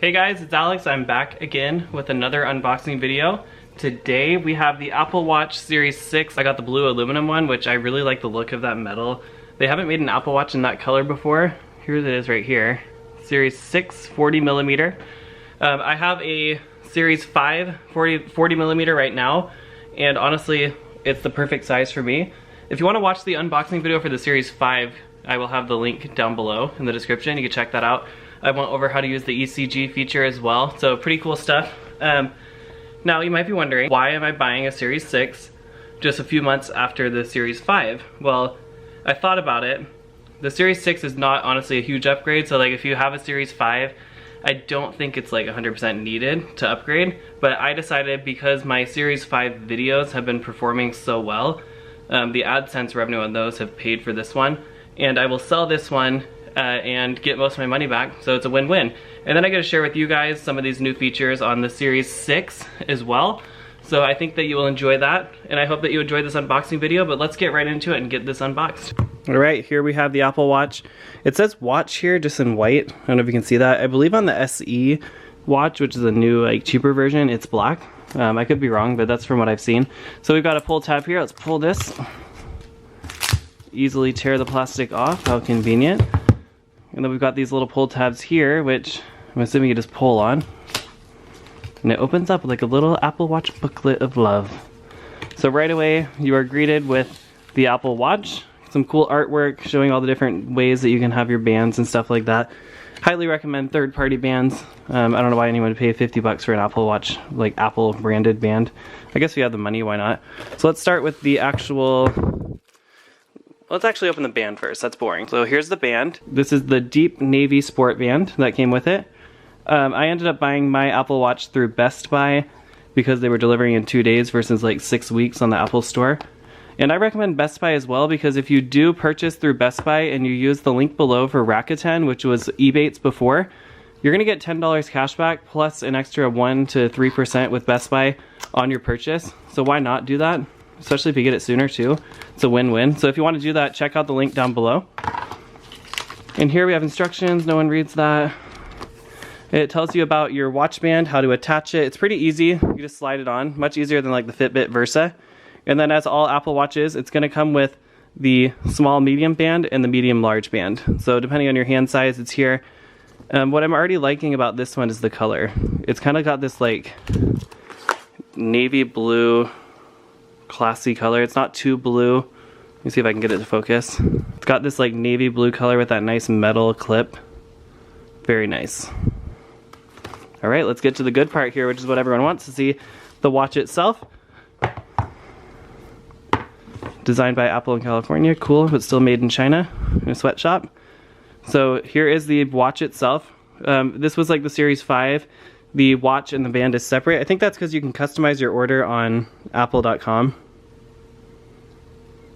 Hey guys, it's Alex. I'm back again with another unboxing video. Today we have the Apple Watch Series 6. I got the blue aluminum one, which I really like the look of that metal. They haven't made an Apple Watch in that color before. Here it is right here. Series 6, 40 millimeter. I have a Series 5, 40 millimeter right now, and honestly, it's the perfect size for me. If you want to watch the unboxing video for the Series 5, I will have the link down below in the description. You can check that out. I went over how to use the ECG feature as well, so pretty cool stuff. Now you might be wondering, why am I buying a Series 6 just a few months after the Series 5? Well, I thought about it. The Series 6 is not honestly a huge upgrade, so like if you have a Series 5, I don't think it's like 100% needed to upgrade, but I decided because my Series 5 videos have been performing so well, the AdSense revenue on those have paid for this one, and I will sell this one and get most of my money back, so it's a win-win. And then I get to share with you guys some of these new features on the Series 6 as well. So I think that you will enjoy that, and I hope that you enjoyed this unboxing video, but let's get right into it and get this unboxed. Alright, here we have the Apple Watch. It says watch here just in white. I don't know if you can see that. I believe on the SE watch, which is a new like cheaper version, it's black. I could be wrong, but that's from what I've seen. So we've got a pull tab here. Let's pull this. Easily tear the plastic off, how convenient. And then we've got these little pull tabs here, which I'm assuming you just pull on. And it opens up like a little Apple Watch booklet of love. So right away, you are greeted with the Apple Watch. Some cool artwork showing all the different ways that you can have your bands and stuff like that. Highly recommend third-party bands. I don't know why anyone would pay 50 bucks for an Apple Watch, like Apple branded band. I guess if you have the money, why not? So let's start with the actual... Let's actually open the band first, that's boring. So here's the band. This is the Deep Navy Sport Band that came with it. I ended up buying my Apple Watch through Best Buy because they were delivering in 2 days versus like 6 weeks on the Apple Store. And I recommend Best Buy as well because if you do purchase through Best Buy and you use the link below for Rakuten, which was Ebates before, you're gonna get $10 cash back plus an extra 1 to 3% with Best Buy on your purchase. So why not do that? Especially if you get it sooner too. It's a win-win. So if you want to do that, check out the link down below. And here we have instructions. No one reads that. It tells you about your watch band, how to attach it. It's pretty easy. You just slide it on. Much easier than like the Fitbit Versa. And then as all Apple Watches, it's going to come with the small medium band and the medium large band. So depending on your hand size, it's here. What I'm already liking about this one is the color. It's kind of got this like navy blue classy color. It's not too blue. Let me see if I can get it to focus. It's got this like navy blue color with that nice metal clip. Very nice. All right, let's get to the good part here, which is what everyone wants to see. The watch itself. Designed by Apple in California. Cool, but still made in China in a sweatshop. So here is the watch itself. This was like the Series 5. The watch and the band is separate. I think that's because you can customize your order on apple.com.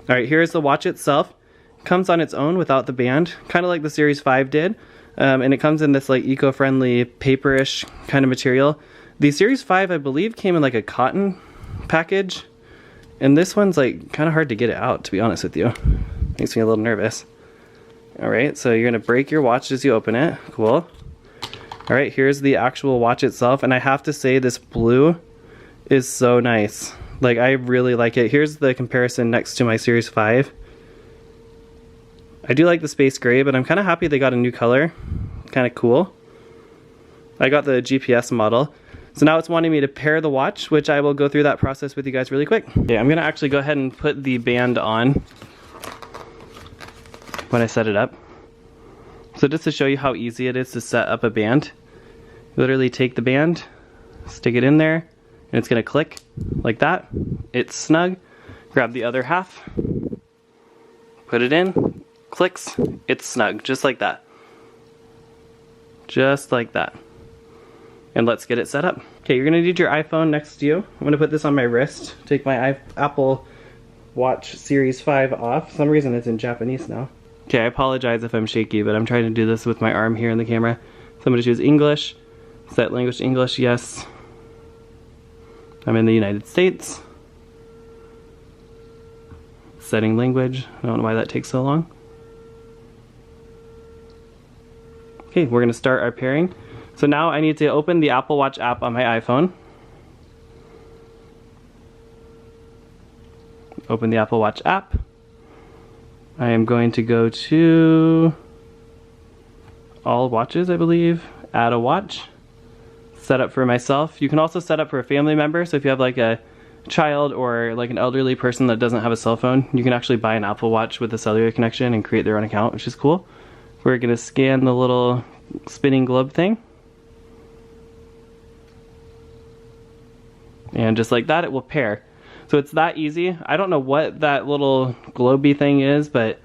Alright, here's the watch itself. It comes on its own without the band, kind of like the Series 5 did. And it comes in this like eco-friendly paperish kind of material. The Series 5, I believe, came in like a cotton package. And this one's like kind of hard to get it out, to be honest with you. Makes me a little nervous. Alright, so you're going to break your watch as you open it. Cool. Alright, here's the actual watch itself, and I have to say this blue is so nice. Like, I really like it. Here's the comparison next to my Series 5. I do like the space gray, but I'm kind of happy they got a new color. Kind of cool. I got the GPS model. So now it's wanting me to pair the watch, which I will go through that process with you guys really quick. Okay, I'm going to actually go ahead and put the band on when I set it up. So just to show you how easy it is to set up a band, you literally take the band, stick it in there, and it's going to click like that. It's snug. Grab the other half, put it in, clicks, it's snug, just like that. Just like that. And let's get it set up. Okay, you're going to need your iPhone next to you. I'm going to put this on my wrist, take my Apple Watch Series 5 off. For some reason it's in Japanese now. Okay, I apologize if I'm shaky, but I'm trying to do this with my arm here in the camera. So I'm going to choose English, set language to English, yes. I'm in the United States. Setting language, I don't know why that takes so long. Okay, we're going to start our pairing. So So now I need to open the Apple Watch app on my iPhone. Open the Apple Watch app. I am going to go to all watches, I believe, add a watch, set up for myself. You can also set up for a family member, so if you have like a child or like an elderly person that doesn't have a cell phone, you can actually buy an Apple Watch with a cellular connection and create their own account, which is cool. We're gonna scan the little spinning globe thing. And just like that, it will pair. So it's that easy. I don't know what that little globy thing is, but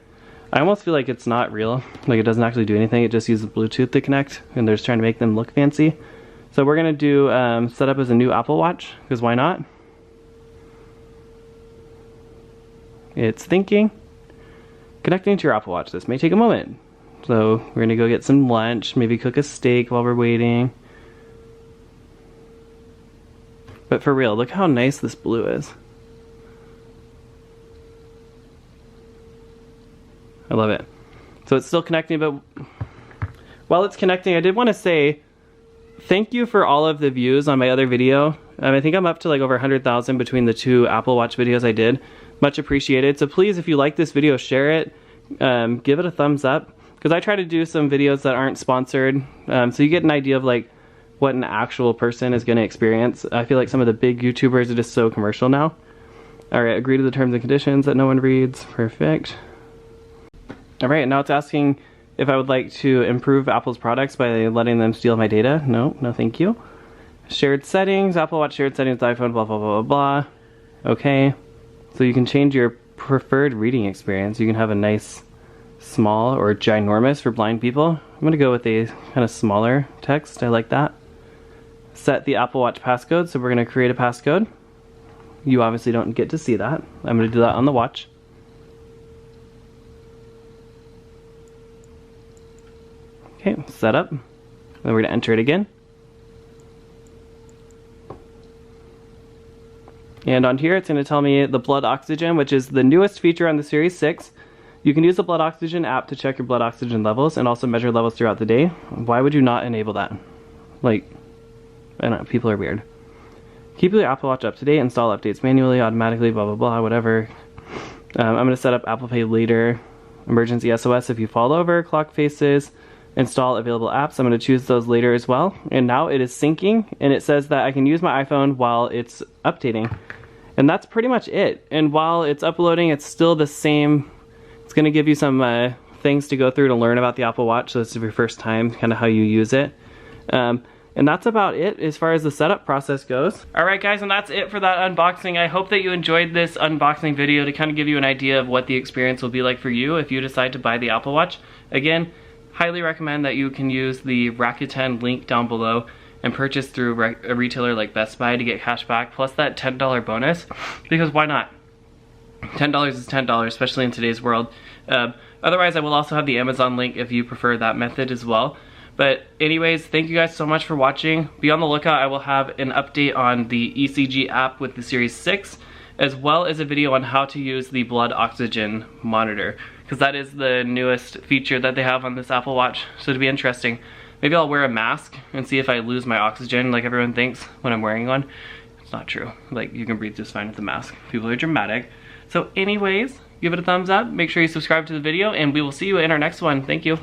I almost feel like it's not real. Like it doesn't actually do anything. It just uses Bluetooth to connect, and they're just trying to make them look fancy. So we're gonna do set up as a new Apple Watch, because why not? It's thinking. Connecting to your Apple Watch. This may take a moment. So we're gonna go get some lunch, maybe cook a steak while we're waiting. But for real, look how nice this blue is. I love it. So it's still connecting, but while it's connecting, I did want to say thank you for all of the views on my other video. I think I'm up to like over 100,000 between the two Apple Watch videos I did. Much appreciated. So please, if you like this video, share it. Give it a thumbs up, because I try to do some videos that aren't sponsored, so you get an idea of like what an actual person is going to experience. I feel like some of the big YouTubers are just so commercial now. Alright, agree to the terms and conditions that no one reads. Perfect. Alright, now it's asking if I would like to improve Apple's products by letting them steal my data. No thank you. Shared settings, Apple Watch shared settings, iPhone, blah blah blah blah blah. Okay, so you can change your preferred reading experience. You can have a nice small or ginormous for blind people. I'm going to go with a kind of smaller text. I like that. Set the Apple Watch passcode, so we're going to create a passcode. You obviously don't get to see that. I'm going to do that on the watch. Okay, set up. Then we're going to enter it again. And on here it's going to tell me the blood oxygen, which is the newest feature on the Series 6. You can use the blood oxygen app to check your blood oxygen levels and also measure levels throughout the day. Why would you not enable that? Like, I don't know, people are weird. Keep your Apple Watch up to date, install updates manually, automatically, blah blah blah, whatever. I'm going to set up Apple Pay later, emergency SOS if you fall over, clock faces, install available apps. I'm going to choose those later as well. And now it is syncing, and it says that I can use my iPhone while it's updating. And that's pretty much it. And while it's uploading, it's still the same. It's going to give you some things to go through to learn about the Apple Watch, so this is your first time, kind of how you use it. And that's about it as far as the setup process goes. Alright guys, and that's it for that unboxing. I hope that you enjoyed this unboxing video to kind of give you an idea of what the experience will be like for you if you decide to buy the Apple Watch. Again, highly recommend that you can use the Rakuten link down below and purchase through a retailer like Best Buy to get cash back, plus that $10 bonus, because why not? $10 is $10, especially in today's world. Otherwise, I will also have the Amazon link if you prefer that method as well. But anyways, thank you guys so much for watching. Be on the lookout. I will have an update on the ECG app with the Series 6, as well as a video on how to use the blood oxygen monitor, because that is the newest feature that they have on this Apple Watch, so it'll be interesting. Maybe I'll wear a mask and see if I lose my oxygen like everyone thinks when I'm wearing one. It's not true. Like, you can breathe just fine with a mask. People are dramatic. So anyways, give it a thumbs up, make sure you subscribe to the video, and we will see you in our next one. Thank you.